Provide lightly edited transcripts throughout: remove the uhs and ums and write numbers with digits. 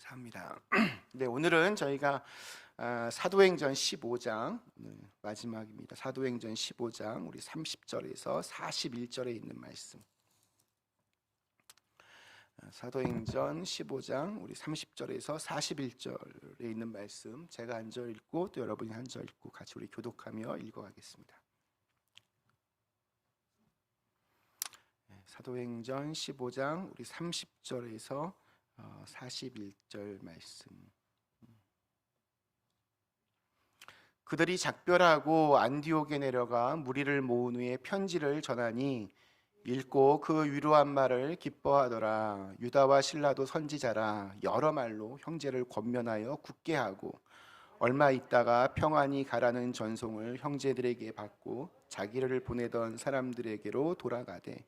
감사합니다. 네, 오늘은 저희가 사도행전 15장 마지막입니다. 사도행전 15장 우리 30절에서 41절에 있는 말씀. 사도행전 15장 우리 30절에서 41절에 있는 말씀, 제가 한 절 읽고 또 여러분이 한 절 읽고 같이 우리 교독하며 읽어가겠습니다. 사도행전 15장 우리 30절에서 41절 말씀. 그들이 작별하고 안디옥에 내려가 무리를 모은 후에 편지를 전하니 읽고 그 위로한 말을 기뻐하더라. 유다와 실라도 선지자라 여러 말로 형제를 권면하여 굳게 하고 얼마 있다가 평안히 가라는 전송을 형제들에게 받고 자기를 보내던 사람들에게로 돌아가되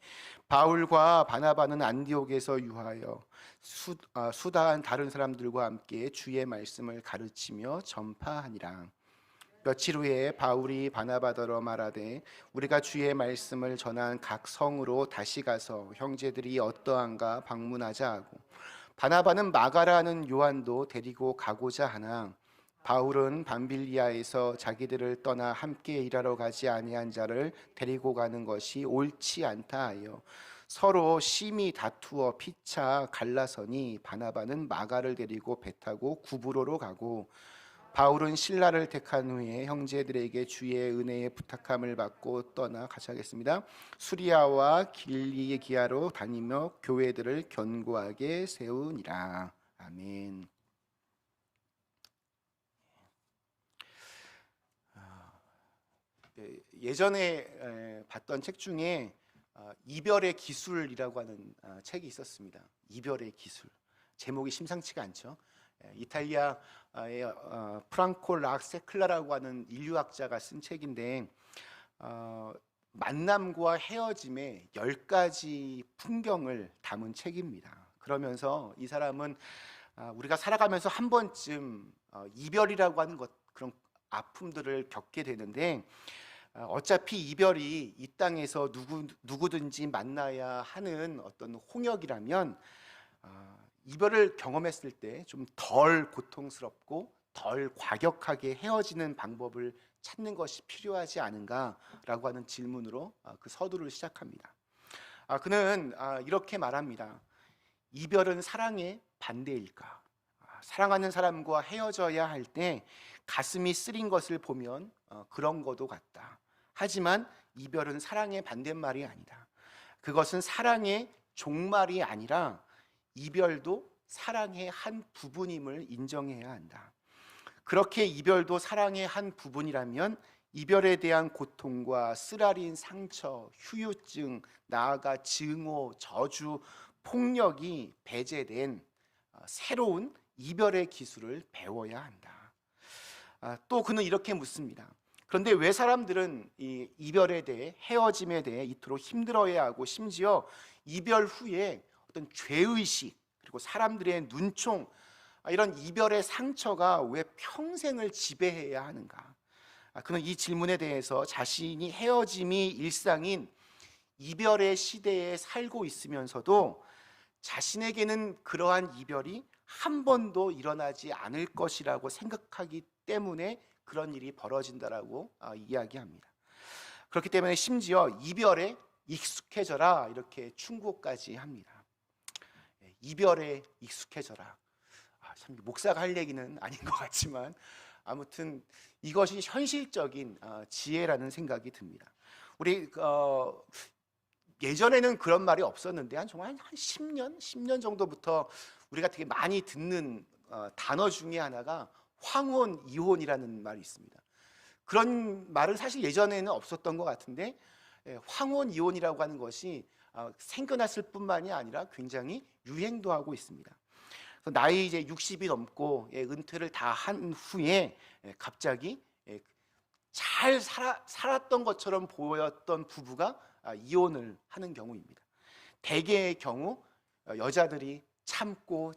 바울과 바나바는 안디옥에서 유하여 수다한 다른 사람들과 함께 주의 말씀을 가르치며 전파하니라. 며칠 후에 바울이 바나바더러 말하되 우리가 주의 말씀을 전한 각 성으로 다시 가서 형제들이 어떠한가 방문하자 하고 바나바는 마가라는 요한도 데리고 가고자 하나 바울은 밤빌리아에서 자기들을 떠나 함께 일하러 가지 아니한 자를 데리고 가는 것이 옳지 않다 하여 서로 심히 다투어 피차 갈라서니 바나바는 마가를 데리고 배 타고 구브로로 가고 바울은 신라를 택한 후에 형제들에게 주의 은혜의 부탁함을 받고 떠나 같이 하겠습니다. 수리아와 길리기아로 다니며 교회들을 견고하게 세우니라. 아멘. 예전에 봤던 책 중에 이별의 기술이라고 하는 책이 있었습니다. 이별의 기술. 제목이 심상치가 않죠. 이탈리아의 프랑코 락세클라라고 하는 인류학자가 쓴 책인데 만남과 헤어짐의 10가지 풍경을 담은 책입니다. 그러면서 이 사람은 우리가 살아가면서 한 번쯤 이별이라고 하는 그런 아픔들을 겪게 되는데 어차피 이별이 이 땅에서 누구든지 만나야 하는 어떤 홍역이라면 이별을 경험했을 때 좀 덜 고통스럽고 덜 과격하게 헤어지는 방법을 찾는 것이 필요하지 않은가라고 하는 질문으로 그 서두를 시작합니다. 그는 이렇게 말합니다. 이별은 사랑의 반대일까? 사랑하는 사람과 헤어져야 할 때 가슴이 쓰린 것을 보면 그런 것도 같다. 하지만 이별은 사랑의 반대말이 아니다. 그것은 사랑의 종말이 아니라 이별도 사랑의 한 부분임을 인정해야 한다. 그렇게 이별도 사랑의 한 부분이라면 이별에 대한 고통과 쓰라린 상처, 후유증, 나아가 증오, 저주, 폭력이 배제된 새로운 이별의 기술을 배워야 한다. 또 그는 이렇게 묻습니다. 그런데 왜 사람들은 이 이별에 대해, 헤어짐에 대해 이토록 힘들어해야 하고 심지어 이별 후에 어떤 죄의식 그리고 사람들의 눈총 이런 이별의 상처가 왜 평생을 지배해야 하는가? 그는 이 질문에 대해서 자신이 헤어짐이 일상인 이별의 시대에 살고 있으면서도 자신에게는 그러한 이별이 한 번도 일어나지 않을 것이라고 생각하기 때문에 그런 일이 벌어진다라고 이야기합니다. 그렇기 때문에 심지어 이별에 익숙해져라 이렇게 충고까지 합니다. 이별에 익숙해져라. 참 목사가 할 얘기는 아닌 것 같지만 아무튼 이것이 현실적인 지혜라는 생각이 듭니다. 우리 예전에는 그런 말이 없었는데 정말 한 10년 정도부터 우리가 되게 많이 듣는 단어 중에 하나가 황혼, 이혼이라는 말이 있습니다. 그런 말은 사실 예전에는 없었던 것 같은데 황혼, 이혼이라고 하는 것이 생겨났을 뿐만이 아니라 굉장히 유행도 하고 있습니다. 나이 이제 60이 넘고 은퇴를 다 한 후에 갑자기 잘 살았던 것처럼 보였던 부부가 이혼을 하는 경우입니다. 대개의 경우 여자들이 참고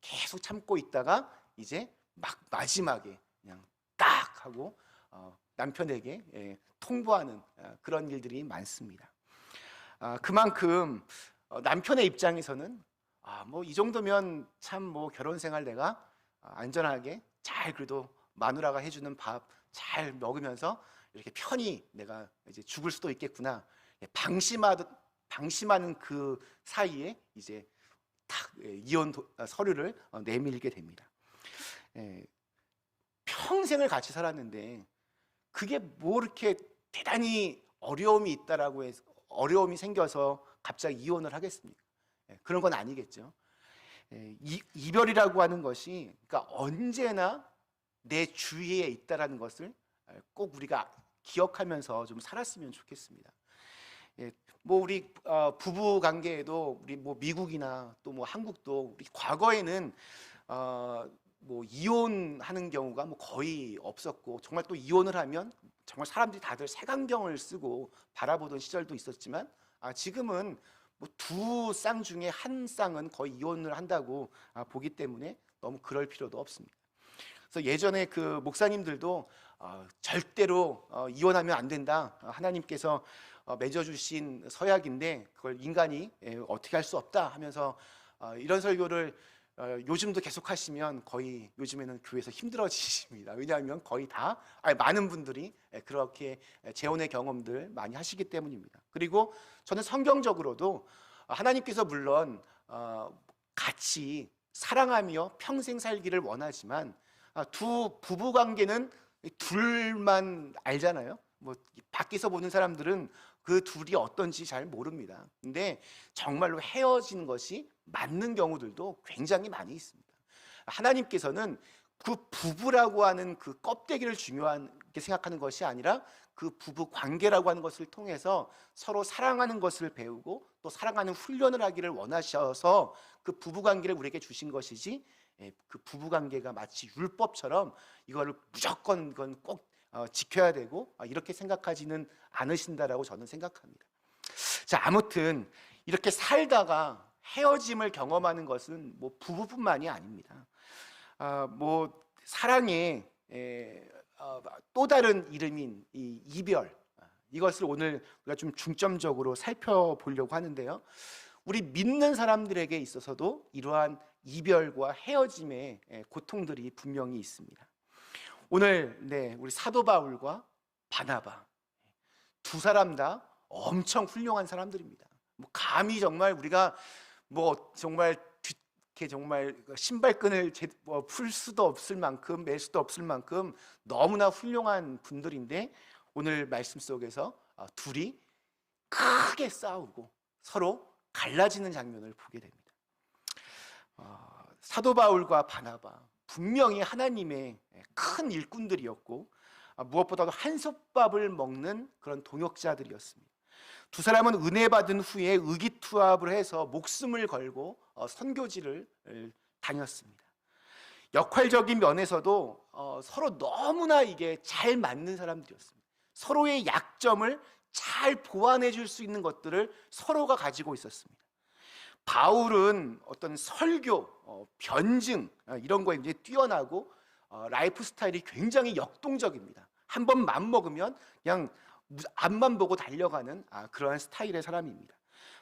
계속 참고 있다가 이제 막 마지막에 그냥 딱 하고 남편에게 통보하는 그런 일들이 많습니다. 그만큼 남편의 입장에서는 뭐 이 정도면 참 뭐 결혼 생활 내가 안전하게 잘 그래도 마누라가 해주는 밥 잘 먹으면서 이렇게 편히 내가 이제 죽을 수도 있겠구나. 방심하는 그 사이에 이제 딱 이혼 서류를 내밀게 됩니다. 평생을 같이 살았는데 그게 뭐 이렇게 대단히 어려움이 있다라고 해서 어려움이 생겨서 갑자기 이혼을 하겠습니까? 그런 건 아니겠죠. 이별이라고 하는 것이 그러니까 언제나 내 주위에 있다라는 것을 꼭 우리가 기억하면서 좀 살았으면 좋겠습니다. 뭐 우리 부부 관계에도 우리 뭐 미국이나 또 뭐 한국도 우리 과거에는 뭐 이혼하는 경우가 뭐 거의 없었고 정말 또 이혼을 하면 정말 사람들이 다들 색안경을 쓰고 바라보던 시절도 있었지만 지금은 뭐 두 쌍 중에 한 쌍은 거의 이혼을 한다고 보기 때문에 너무 그럴 필요도 없습니다. 그래서 예전에 그 목사님들도 절대로 이혼하면 안 된다. 하나님께서 맺어주신 서약인데 그걸 인간이 어떻게 할 수 없다 하면서 이런 설교를 요즘도 계속 하시면 거의 요즘에는 교회에서 힘들어지십니다. 왜냐하면 거의 다 많은 분들이 그렇게 재혼의 경험들 많이 하시기 때문입니다. 그리고 저는 성경적으로도 하나님께서 물론 같이 사랑하며 평생 살기를 원하지만 두 부부 관계는 둘만 알잖아요. 뭐 밖에서 보는 사람들은 그 둘이 어떤지 잘 모릅니다. 근데 정말로 헤어지는 것이 맞는 경우들도 굉장히 많이 있습니다. 하나님께서는 그 부부라고 하는 그 껍데기를 중요하게 생각하는 것이 아니라 그 부부 관계라고 하는 것을 통해서 서로 사랑하는 것을 배우고 또 사랑하는 훈련을 하기를 원하셔서 그 부부 관계를 우리에게 주신 것이지 그 부부 관계가 마치 율법처럼 이거를 무조건 이건 꼭 지켜야 되고 이렇게 생각하지는 않으신다라고 저는 생각합니다. 자, 아무튼 이렇게 살다가 헤어짐을 경험하는 것은 뭐 부부뿐만이 아닙니다. 뭐 사랑의 또 다른 이름인 이 이별, 이것을 오늘 우리가 좀 중점적으로 살펴보려고 하는데요. 우리 믿는 사람들에게 있어서도 이러한 이별과 헤어짐의 고통들이 분명히 있습니다. 오늘 우리 사도 바울과 바나바 두 사람 다 엄청 훌륭한 사람들입니다. 뭐 감히 정말 우리가 뭐 정말 이렇게 정말 신발끈을 풀 수도 없을 만큼 맬 수도 없을 만큼 너무나 훌륭한 분들인데 오늘 말씀 속에서 둘이 크게 싸우고 서로 갈라지는 장면을 보게 됩니다. 사도 바울과 바나바 분명히 하나님의 큰 일꾼들이었고 무엇보다도 한솥밥을 먹는 그런 동역자들이었습니다. 두 사람은 은혜 받은 후에 의기투합을 해서 목숨을 걸고 선교지를 다녔습니다. 역할적인 면에서도 서로 너무나 이게 잘 맞는 사람들이었습니다. 서로의 약점을 잘 보완해 줄 수 있는 것들을 서로가 가지고 있었습니다. 바울은 어떤 설교, 변증 이런 거에 이제 뛰어나고 라이프 스타일이 굉장히 역동적입니다. 한 번 맘먹으면 그냥 앞만 보고 달려가는 그러한 스타일의 사람입니다.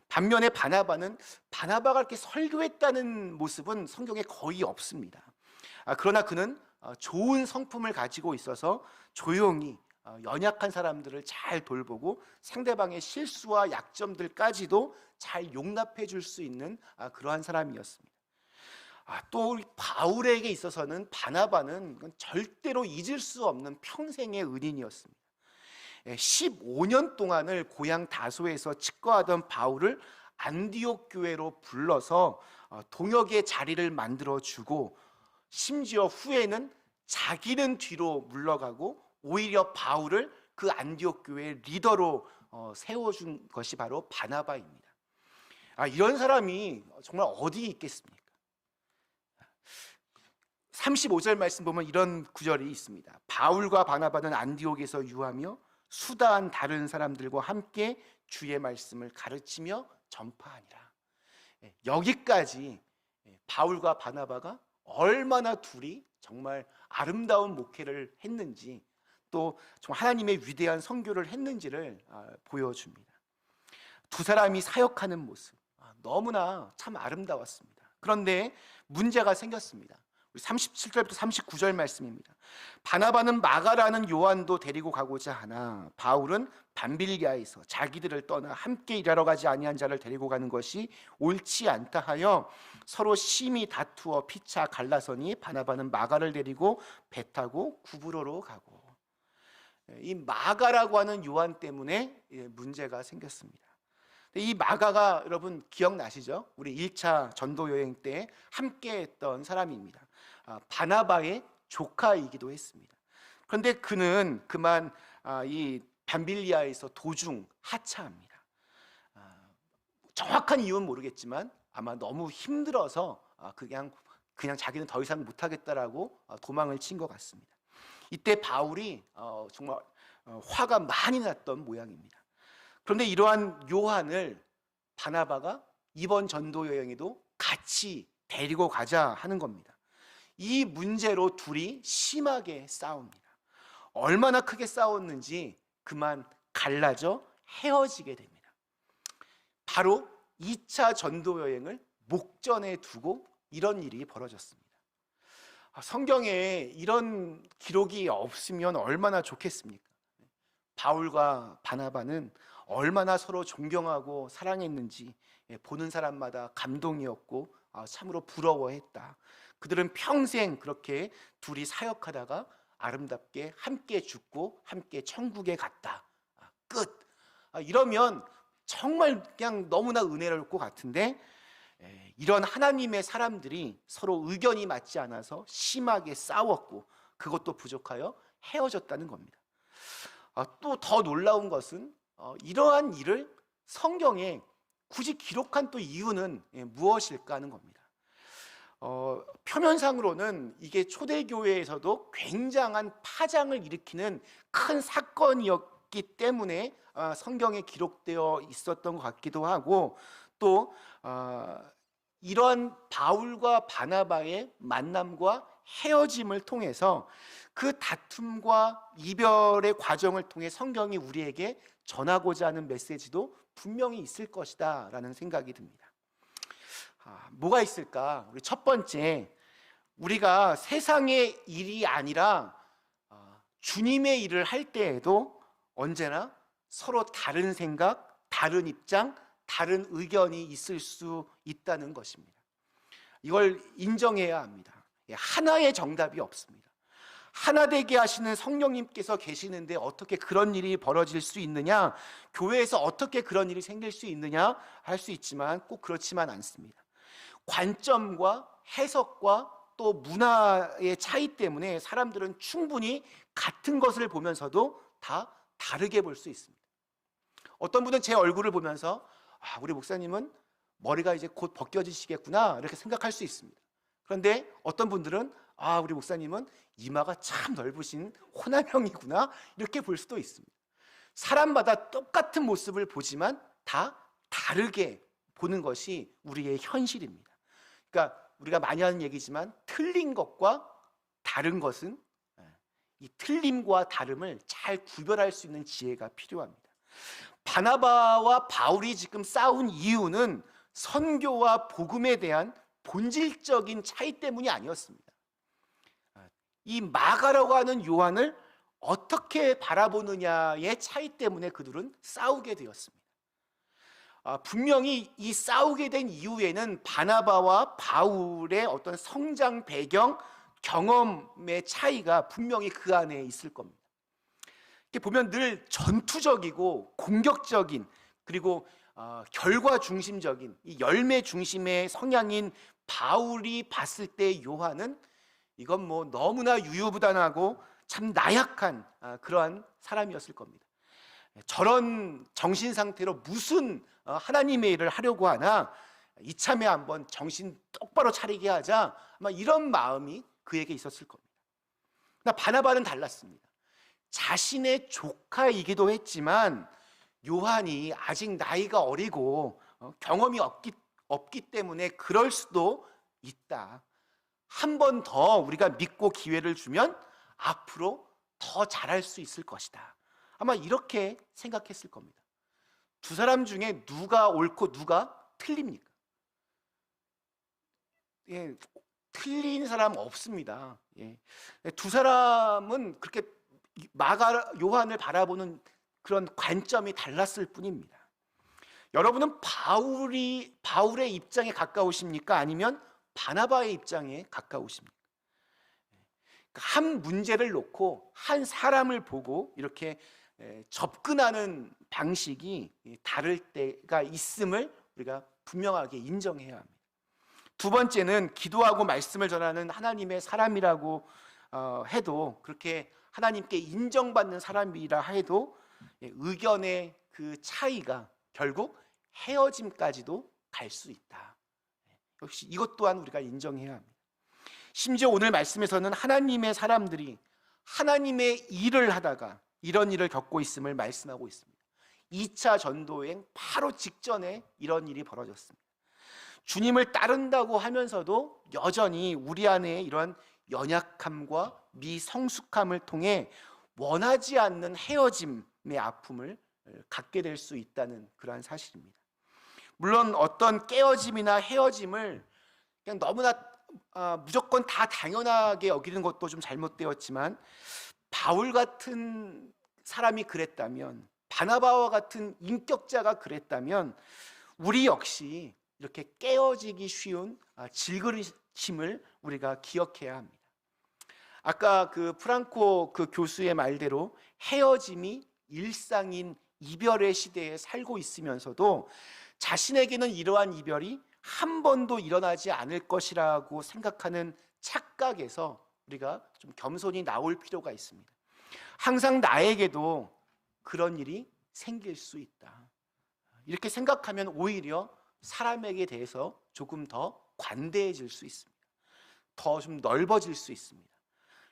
반면에 바나바가 이렇게 설교했다는 모습은 성경에 거의 없습니다. 그러나 그는 좋은 성품을 가지고 있어서 조용히 연약한 사람들을 잘 돌보고 상대방의 실수와 약점들까지도 잘 용납해 줄 수 있는 그러한 사람이었습니다. 또 바울에게 있어서는 바나바는 절대로 잊을 수 없는 평생의 은인이었습니다. 15년 동안을 고향 다소에서 칙거하던 바울을 안디옥 교회로 불러서 동역의 자리를 만들어 주고 심지어 후에는 자기는 뒤로 물러가고 오히려 바울을 그 안디옥 교회의 리더로 세워준 것이 바로 바나바입니다. 이런 사람이 정말 어디 있겠습니까? 35절 말씀 보면 이런 구절이 있습니다. 바울과 바나바는 안디옥에서 유하며 수다한 다른 사람들과 함께 주의 말씀을 가르치며 전파하니라. 여기까지 바울과 바나바가 얼마나 둘이 정말 아름다운 목회를 했는지 또 정말 하나님의 위대한 선교를 했는지를 보여줍니다. 두 사람이 사역하는 모습 너무나 참 아름다웠습니다. 그런데 문제가 생겼습니다. 37절부터 39절 말씀입니다. 바나바는 마가라는 요한도 데리고 가고자 하나 바울은 밤빌리아에서 자기들을 떠나 함께 일하러 가지 아니한 자를 데리고 가는 것이 옳지 않다 하여 서로 심히 다투어 피차 갈라서니 바나바는 마가를 데리고 배 타고 구브로로 가고, 이 마가라고 하는 요한 때문에 문제가 생겼습니다. 이 마가가 여러분 기억나시죠? 우리 1차 전도 여행 때 함께 했던 사람입니다. 바나바의 조카이기도 했습니다. 그런데 그는 그만 이 밤빌리아에서 도중 하차합니다. 정확한 이유는 모르겠지만 아마 너무 힘들어서 그냥 자기는 더 이상 못하겠다라고 도망을 친 것 같습니다. 이때 바울이 정말 화가 많이 났던 모양입니다. 그런데 이러한 요한을 바나바가 이번 전도 여행에도 같이 데리고 가자 하는 겁니다. 이 문제로 둘이 심하게 싸웁니다. 얼마나 크게 싸웠는지 그만 갈라져 헤어지게 됩니다. 바로 2차 전도 여행을 목전에 두고 이런 일이 벌어졌습니다. 성경에 이런 기록이 없으면 얼마나 좋겠습니까? 바울과 바나바는 얼마나 서로 존경하고 사랑했는지 보는 사람마다 감동이었고 참으로 부러워했다. 그들은 평생 그렇게 둘이 사역하다가 아름답게 함께 죽고 함께 천국에 갔다. 끝. 이러면 정말 그냥 너무나 은혜로울 것 같은데, 이런 하나님의 사람들이 서로 의견이 맞지 않아서 심하게 싸웠고 그것도 부족하여 헤어졌다는 겁니다. 또 더 놀라운 것은 이러한 일을 성경에 굳이 기록한 또 이유는 무엇일까 하는 겁니다. 표면상으로는 이게 초대교회에서도 굉장한 파장을 일으키는 큰 사건이었기 때문에 성경에 기록되어 있었던 것 같기도 하고, 또 이런 바울과 바나바의 만남과 헤어짐을 통해서 그 다툼과 이별의 과정을 통해 성경이 우리에게 전하고자 하는 메시지도 분명히 있을 것이다 라는 생각이 듭니다. 뭐가 있을까? 우리 첫 번째, 우리가 세상의 일이 아니라 주님의 일을 할 때에도 언제나 서로 다른 생각, 다른 입장, 다른 의견이 있을 수 있다는 것입니다. 이걸 인정해야 합니다. 하나의 정답이 없습니다. 하나 되게 하시는 성령님께서 계시는데 어떻게 그런 일이 벌어질 수 있느냐, 교회에서 어떻게 그런 일이 생길 수 있느냐 할 수 있지만 꼭 그렇지만 않습니다. 관점과 해석과 또 문화의 차이 때문에 사람들은 충분히 같은 것을 보면서도 다 다르게 볼 수 있습니다. 어떤 분은 제 얼굴을 보면서 우리 목사님은 머리가 이제 곧 벗겨지시겠구나 이렇게 생각할 수 있습니다. 그런데 어떤 분들은 우리 목사님은 이마가 참 넓으신 호남형이구나 이렇게 볼 수도 있습니다. 사람마다 똑같은 모습을 보지만 다 다르게 보는 것이 우리의 현실입니다. 그러니까 우리가 많이 하는 얘기지만 틀린 것과 다른 것은, 이 틀림과 다름을 잘 구별할 수 있는 지혜가 필요합니다. 바나바와 바울이 지금 싸운 이유는 선교와 복음에 대한 본질적인 차이 때문이 아니었습니다. 이 마가라고 하는 요한을 어떻게 바라보느냐의 차이 때문에 그들은 싸우게 되었습니다. 분명히 이 싸우게 된 이유에는 바나바와 바울의 어떤 성장 배경, 경험의 차이가 분명히 그 안에 있을 겁니다. 이렇게 보면 늘 전투적이고 공격적인, 그리고 결과 중심적인, 이 열매 중심의 성향인 바울이 봤을 때 요한은 이건 뭐 너무나 유유부단하고 참 나약한 그러한 사람이었을 겁니다. 저런 정신 상태로 무슨 하나님의 일을 하려고 하나, 이참에 한번 정신 똑바로 차리게 하자, 아마 이런 마음이 그에게 있었을 겁니다. 그러나 바나바는 달랐습니다. 자신의 조카이기도 했지만 요한이 아직 나이가 어리고 경험이 없기 때문에 그럴 수도 있다. 한 번 더 우리가 믿고 기회를 주면 앞으로 더 잘할 수 있을 것이다. 아마 이렇게 생각했을 겁니다. 두 사람 중에 누가 옳고 누가 틀립니까? 예, 틀린 사람 없습니다. 예. 두 사람은 그렇게 마가 요한을 바라보는 그런 관점이 달랐을 뿐입니다. 여러분은 바울의 입장에 가까우십니까? 아니면 바나바의 입장에 가까우십니까? 한 문제를 놓고 한 사람을 보고 이렇게 접근하는 방식이 다를 때가 있음을 우리가 분명하게 인정해야 합니다. 두 번째는 기도하고 말씀을 전하는 하나님의 사람이라고 해도, 그렇게 하나님께 인정받는 사람이라 해도 의견의 그 차이가 결국 헤어짐까지도 갈 수 있다. 역시 이것 또한 우리가 인정해야 합니다. 심지어 오늘 말씀에서는 하나님의 사람들이 하나님의 일을 하다가 이런 일을 겪고 있음을 말씀하고 있습니다. 2차 전도여행 바로 직전에 이런 일이 벌어졌습니다. 주님을 따른다고 하면서도 여전히 우리 안에 이런 연약함과 미성숙함을 통해 원하지 않는 헤어짐의 아픔을 갖게 될 수 있다는 그러한 사실입니다. 물론 어떤 깨어짐이나 헤어짐을 그냥 너무나 무조건 다 당연하게 여기는 것도 좀 잘못되었지만, 바울 같은 사람이 그랬다면, 바나바와 같은 인격자가 그랬다면 우리 역시 이렇게 깨어지기 쉬운 질그릇임을 우리가 기억해야 합니다. 아까 그 프랑코 그 교수의 말대로 헤어짐이 일상인 이별의 시대에 살고 있으면서도 자신에게는 이러한 이별이 한 번도 일어나지 않을 것이라고 생각하는 착각에서 우리가 좀 겸손히 나올 필요가 있습니다. 항상 나에게도 그런 일이 생길 수 있다. 이렇게 생각하면 오히려 사람에게 대해서 조금 더 관대해질 수 있습니다. 더 좀 넓어질 수 있습니다.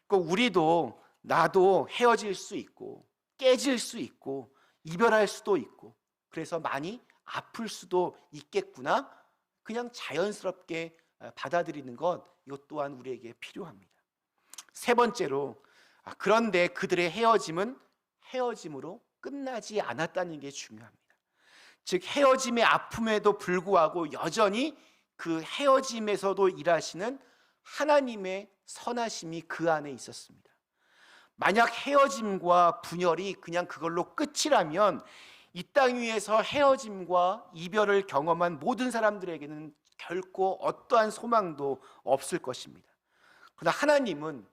우리도 나도 헤어질 수 있고 깨질 수 있고 이별할 수도 있고, 그래서 많이 아플 수도 있겠구나, 그냥 자연스럽게 받아들이는 것, 이것 또한 우리에게 필요합니다. 세 번째로, 그런데 그들의 헤어짐은 헤어짐으로 끝나지 않았다는 게 중요합니다. 즉 헤어짐의 아픔에도 불구하고 여전히 그 헤어짐에서도 일하시는 하나님의 선하심이 그 안에 있었습니다. 만약 헤어짐과 분열이 그냥 그걸로 끝이라면 이 땅 위에서 헤어짐과 이별을 경험한 모든 사람들에게는 결코 어떠한 소망도 없을 것입니다. 그러나 하나님은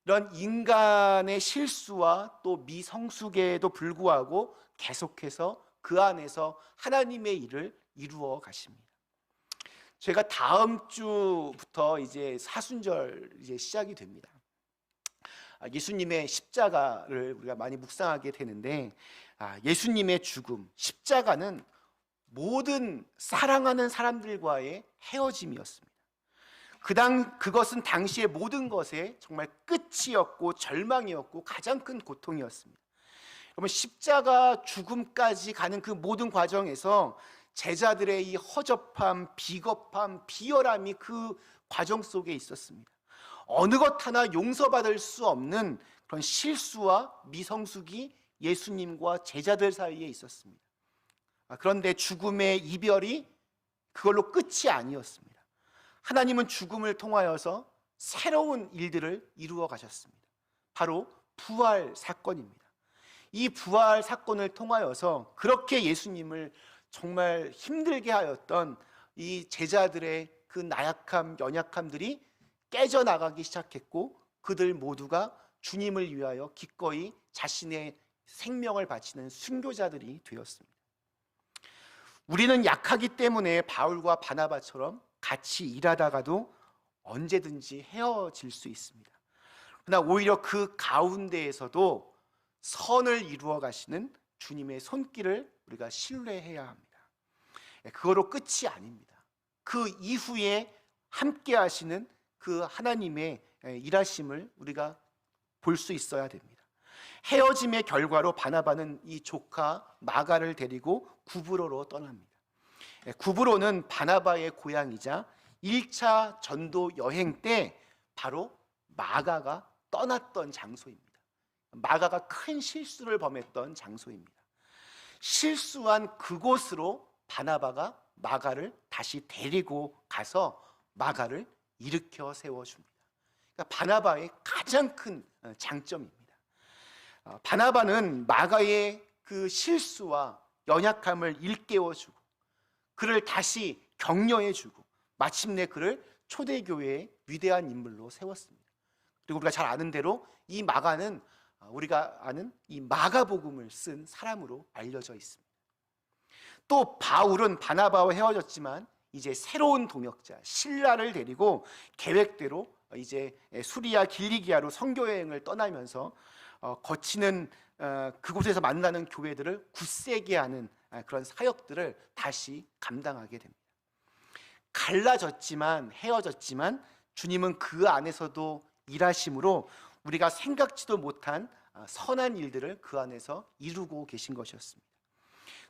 이런 인간의 실수와 또 미성숙에도 불구하고 계속해서 그 안에서 하나님의 일을 이루어 가십니다. 제가 다음 주부터 이제 사순절 이제 시작이 됩니다. 예수님의 십자가를 우리가 많이 묵상하게 되는데, 예수님의 죽음, 십자가는 모든 사랑하는 사람들과의 헤어짐이었습니다. 그것은 당시의 모든 것의 정말 끝이었고 절망이었고 가장 큰 고통이었습니다. 그러면 십자가 죽음까지 가는 그 모든 과정에서 제자들의 이 허접함, 비겁함, 비열함이 그 과정 속에 있었습니다. 어느 것 하나 용서받을 수 없는 그런 실수와 미성숙이 예수님과 제자들 사이에 있었습니다. 그런데 죽음의 이별이 그걸로 끝이 아니었습니다. 하나님은 죽음을 통하여서 새로운 일들을 이루어 가셨습니다. 바로 부활 사건입니다. 이 부활 사건을 통하여서 그렇게 예수님을 정말 힘들게 하였던 이 제자들의 그 나약함, 연약함들이 깨져나가기 시작했고, 그들 모두가 주님을 위하여 기꺼이 자신의 생명을 바치는 순교자들이 되었습니다. 우리는 약하기 때문에 바울과 바나바처럼 같이 일하다가도 언제든지 헤어질 수 있습니다. 그러나 오히려 그 가운데에서도 선을 이루어 가시는 주님의 손길을 우리가 신뢰해야 합니다. 그거로 끝이 아닙니다. 그 이후에 함께 하시는 그 하나님의 일하심을 우리가 볼 수 있어야 됩니다. 헤어짐의 결과로 바나바는 이 조카 마가를 데리고 구브로로 떠납니다. 구브로는 바나바의 고향이자 1차 전도 여행 때 바로 마가가 떠났던 장소입니다. 마가가 큰 실수를 범했던 장소입니다. 실수한 그곳으로 바나바가 마가를 다시 데리고 가서 마가를 일으켜 세워줍니다. 그러니까 바나바의 가장 큰 장점입니다. 바나바는 마가의 그 실수와 연약함을 일깨워주고 그를 다시 격려해주고 마침내 그를 초대교회의 위대한 인물로 세웠습니다. 그리고 우리가 잘 아는 대로 이 마가는 우리가 아는 이 마가복음을 쓴 사람으로 알려져 있습니다. 또 바울은 바나바와 헤어졌지만 이제 새로운 동역자 실라를 데리고 계획대로 이제 수리아 길리기아로 선교 여행을 떠나면서 거치는 그곳에서 만나는 교회들을 굳세게 하는 그런 사역들을 다시 감당하게 됩니다. 갈라졌지만 헤어졌지만 주님은 그 안에서도 일하심으로 우리가 생각지도 못한 선한 일들을 그 안에서 이루고 계신 것이었습니다.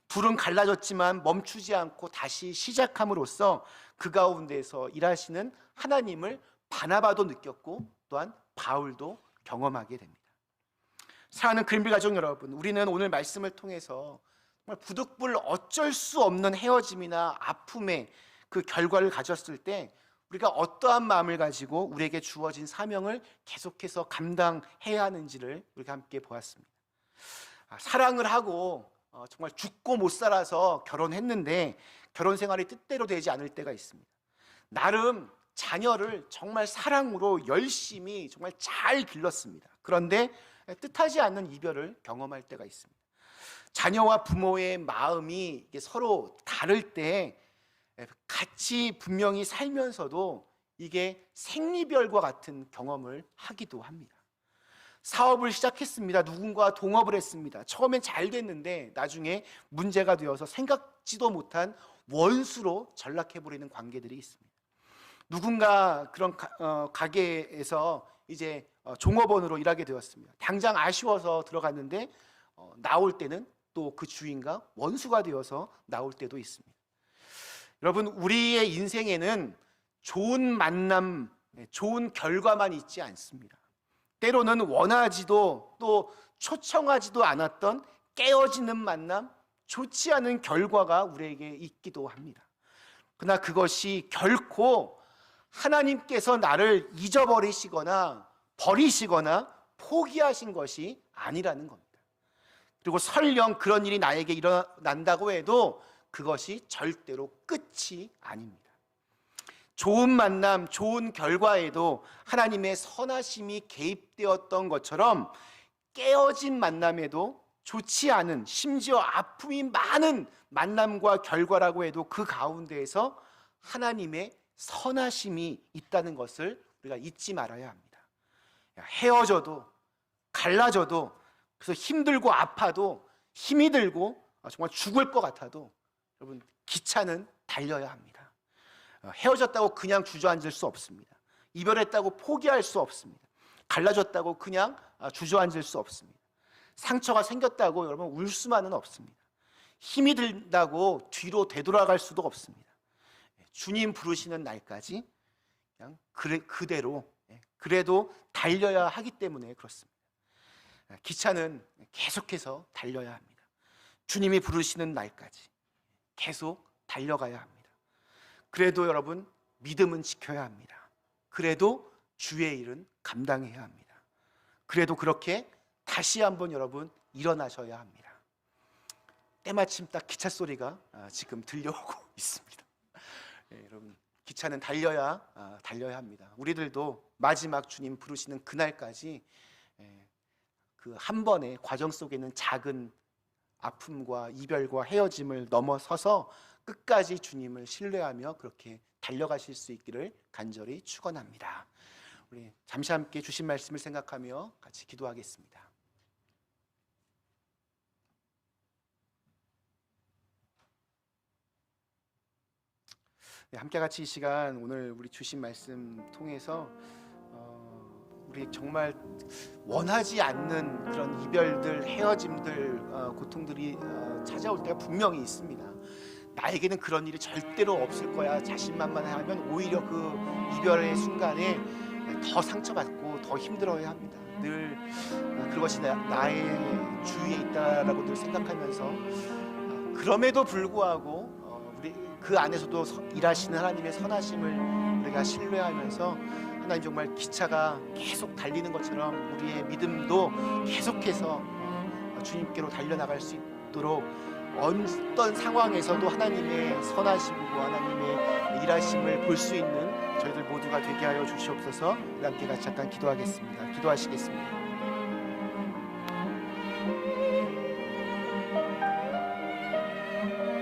둘은 갈라졌지만 멈추지 않고 다시 시작함으로써 그 가운데서 일하시는 하나님을 바나바도 느꼈고 또한 바울도 경험하게 됩니다. 사랑하는 그린빌 가족 여러분, 우리는 오늘 말씀을 통해서 정말 부득불 어쩔 수 없는 헤어짐이나 아픔의 그 결과를 가졌을 때 우리가 어떠한 마음을 가지고 우리에게 주어진 사명을 계속해서 감당해야 하는지를 우리가 함께 보았습니다. 사랑을 하고 정말 죽고 못 살아서 결혼했는데 결혼 생활이 뜻대로 되지 않을 때가 있습니다. 나름 자녀를 정말 사랑으로 열심히 정말 잘 길렀습니다. 그런데 뜻하지 않는 이별을 경험할 때가 있습니다. 자녀와 부모의 마음이 서로 다를 때 같이 분명히 살면서도 이게 생리별과 같은 경험을 하기도 합니다. 사업을 시작했습니다. 누군가 동업을 했습니다. 처음엔 잘 됐는데 나중에 문제가 되어서 생각지도 못한 원수로 전락해버리는 관계들이 있습니다. 누군가 그런 가게에서 이제 종업원으로 일하게 되었습니다. 당장 아쉬워서 들어갔는데 나올 때는 또 그 주인과 원수가 되어서 나올 때도 있습니다. 여러분, 우리의 인생에는 좋은 만남, 좋은 결과만 있지 않습니다. 때로는 원하지도 또 초청하지도 않았던 깨어지는 만남, 좋지 않은 결과가 우리에게 있기도 합니다. 그러나 그것이 결코 하나님께서 나를 잊어버리시거나 버리시거나 포기하신 것이 아니라는 겁니다. 그리고 설령 그런 일이 나에게 일어난다고 해도 그것이 절대로 끝이 아닙니다. 좋은 만남, 좋은 결과에도 하나님의 선하심이 개입되었던 것처럼 깨어진 만남에도 좋지 않은, 심지어 아픔이 많은 만남과 결과라고 해도 그 가운데에서 하나님의 선하심이 있다는 것을 우리가 잊지 말아야 합니다. 헤어져도 갈라져도 그래서 힘들고 아파도 힘이 들고 정말 죽을 것 같아도 여러분, 기차는 달려야 합니다. 헤어졌다고 그냥 주저앉을 수 없습니다. 이별했다고 포기할 수 없습니다. 갈라졌다고 그냥 주저앉을 수 없습니다. 상처가 생겼다고 여러분 울 수만은 없습니다. 힘이 든다고 뒤로 되돌아갈 수도 없습니다. 주님 부르시는 날까지 그냥 그대로 그래도 달려야 하기 때문에 그렇습니다. 기차는 계속해서 달려야 합니다. 주님이 부르시는 날까지 계속 달려가야 합니다. 그래도 여러분, 믿음은 지켜야 합니다. 그래도 주의 일은 감당해야 합니다. 그래도 그렇게 다시 한번 여러분 일어나셔야 합니다. 때마침 딱 기차 소리가 지금 들려오고 있습니다. 여러분, 기차는 달려야 합니다. 우리들도 마지막 주님 부르시는 그날까지 그 한 번의 과정 속에는 작은 아픔과 이별과 헤어짐을 넘어서서 끝까지 주님을 신뢰하며 그렇게 달려가실 수 있기를 간절히 축원합니다. 우리 잠시 함께 주신 말씀을 생각하며 같이 기도하겠습니다. 네, 함께 같이 이 시간 오늘 우리 주신 말씀 통해서 우리 정말 원하지 않는 그런 이별들, 헤어짐들, 고통들이 찾아올 때가 분명히 있습니다. 나에게는 그런 일이 절대로 없을 거야 자신만만하면 오히려 그 이별의 순간에 더 상처받고 더 힘들어야 합니다. 늘 그것이 나의 주위에 있다라고 늘 생각하면서 그럼에도 불구하고 그 안에서도 일하시는 하나님의 선하심을 우리가 신뢰하면서 하나님 정말 기차가 계속 달리는 것처럼 우리의 믿음도 계속해서 주님께로 달려나갈 수 있도록 어떤 상황에서도 하나님의 선하심과 하나님의 일하심을 볼 수 있는 저희들 모두가 되게 하여 주시옵소서. 함께 같이 잠깐 기도하겠습니다. 기도하시겠습니다.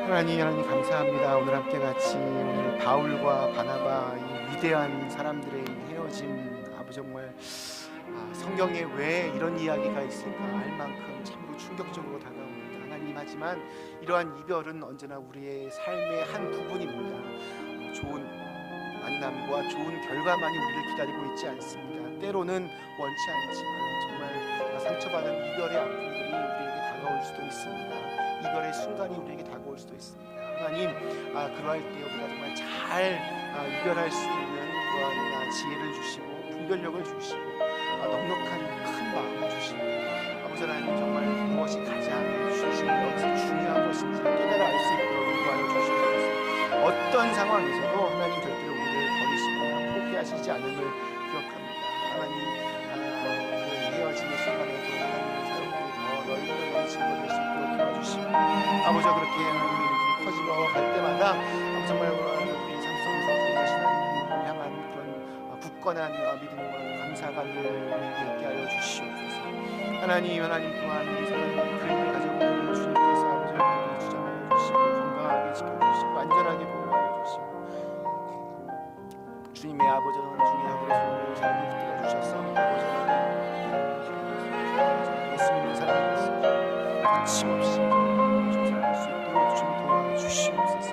하나님 감사합니다. 오늘 함께 같이 오늘 바울과 바나바 이 위대한 사람들의 헤어짐, 아버지 정말 성경에 왜 이런 이야기가 있을까 알 만큼 참으로 충격적으로 다가옵니다. 하나님, 하지만 이러한 이별은 언제나 우리의 삶의 한 부분입니다. 좋은 만남과 좋은 결과만이 우리를 기다리고 있지 않습니다. 때로는 원치 않지만 정말 상처받은 이별의 아픔들이 우리에게 다가올 수도 있습니다. 이별의 순간이 우리에게 다가올 수도 있습니다. 하나님, 그러할 때 우리가 정말 잘 이별할 수 있는 그러한 지혜를 주시고 분별력을 주시고 넉넉한 큰 마음을 주시고 아버지 하나님 정말 무엇이 가장 여기서 중요한 것인지 깨달아 알 수 있도록 인도하여 주시옵소서. 어떤 상황에서도 하나님 절대로 우리를 버리시거나 포기하시지 않음을 기억합니다. 하나님, 그 헤어짐의 순간에도 하나님의 사역들이 더 넓은 증거될 수 있도록 도와주시고 아버지, 그렇게 하나님의 커지고 갈 때마다 정말 우리 삶 속에서 우리 하나님을 향한 그런 굳건한 믿음과 감사감을 있게 하여 주시옵소서. 하나님 또한 우리 사랑하는 그림을 가져오는 주님께서 아버지 우리를 주장하여 주시고 건강하게 지켜주시고 안전하게 보호하여 주시고 주님의 아버지 중에 여러분의 삶을 붙들어 주셔서 아버지 예수 믿는 사람이 거침없이 살아갈 수 있도록 주님 도와주시옵소서.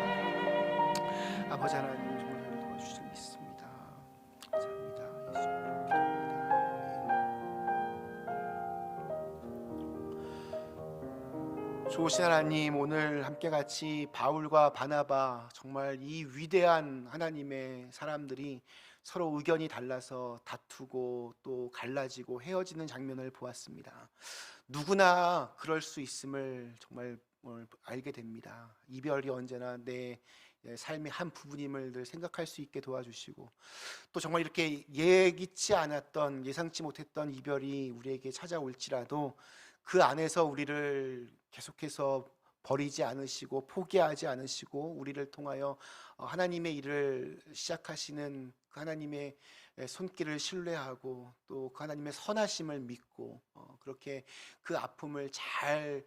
아버지 하나님 정말 도와주실 믿습니다. 감사합니다. 예수님 기도합니다. 좋으신 하나님, 오늘 함께 같이 바울과 바나바 정말 이 위대한 하나님의 사람들이 서로 의견이 달라서 다투고 또 갈라지고 헤어지는 장면을 보았습니다. 누구나 그럴 수 있음을 정말 알게 됩니다. 이별이 언제나 내 삶의 한 부분임을 늘 생각할 수 있게 도와주시고 또 정말 이렇게 예기치 않았던 예상치 못했던 이별이 우리에게 찾아올지라도 그 안에서 우리를 계속해서 버리지 않으시고 포기하지 않으시고 우리를 통하여 하나님의 일을 시작하시는 그 하나님의 손길을 신뢰하고 또 그 하나님의 선하심을 믿고 그렇게 그 아픔을 잘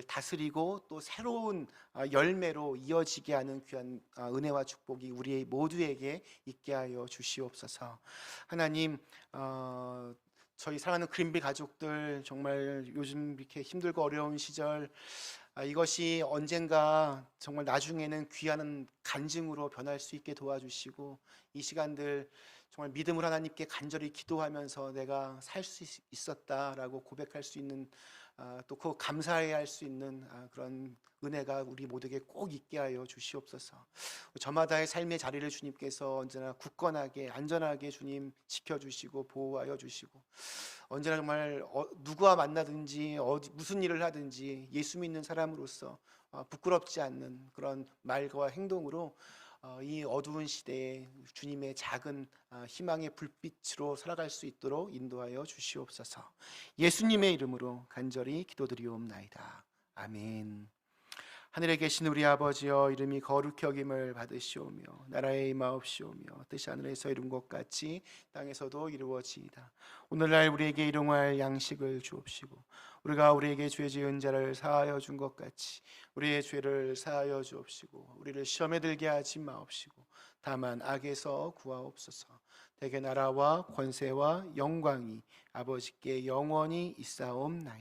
다스리고 또 새로운 열매로 이어지게 하는 귀한 은혜와 축복이 우리 모두에게 있게 하여 주시옵소서. 하나님, 저희 사랑하는 그린빌 가족들 정말 요즘 이렇게 힘들고 어려운 시절 이것이 언젠가 정말 나중에는 귀한 간증으로 변할 수 있게 도와주시고 이 시간들 정말 믿음으로 하나님께 간절히 기도하면서 내가 살 수 있었다라고 고백할 수 있는 또 그 감사해야 할 수 있는 그런 은혜가 우리 모두에게 꼭 있게 하여 주시옵소서. 저마다의 삶의 자리를 주님께서 언제나 굳건하게 안전하게 주님 지켜주시고 보호하여 주시고 언제나 정말 누구와 만나든지 무슨 일을 하든지 예수 믿는 사람으로서 부끄럽지 않는 그런 말과 행동으로 이 어두운 시대에 주님의 작은 희망의 불빛으로 살아갈 수 있도록 인도하여 주시옵소서. 예수님의 이름으로 간절히 기도드리옵나이다. 아멘. 하늘에 계신 우리 아버지여, 이름이 거룩히 여김을 받으시오며 나라의 임하옵시오며 뜻이 하늘에서 이룬 것 같이 땅에서도 이루어지이다. 오늘날 우리에게 일용할 양식을 주옵시고 우리가 우리에게 죄 지은 자를 사하여 준 것 같이 우리의 죄를 사하여 주옵시고 우리를 시험에 들게 하지 마옵시고 다만 악에서 구하옵소서. 대개 나라와 권세와 영광이 아버지께 영원히 있사옵나이다.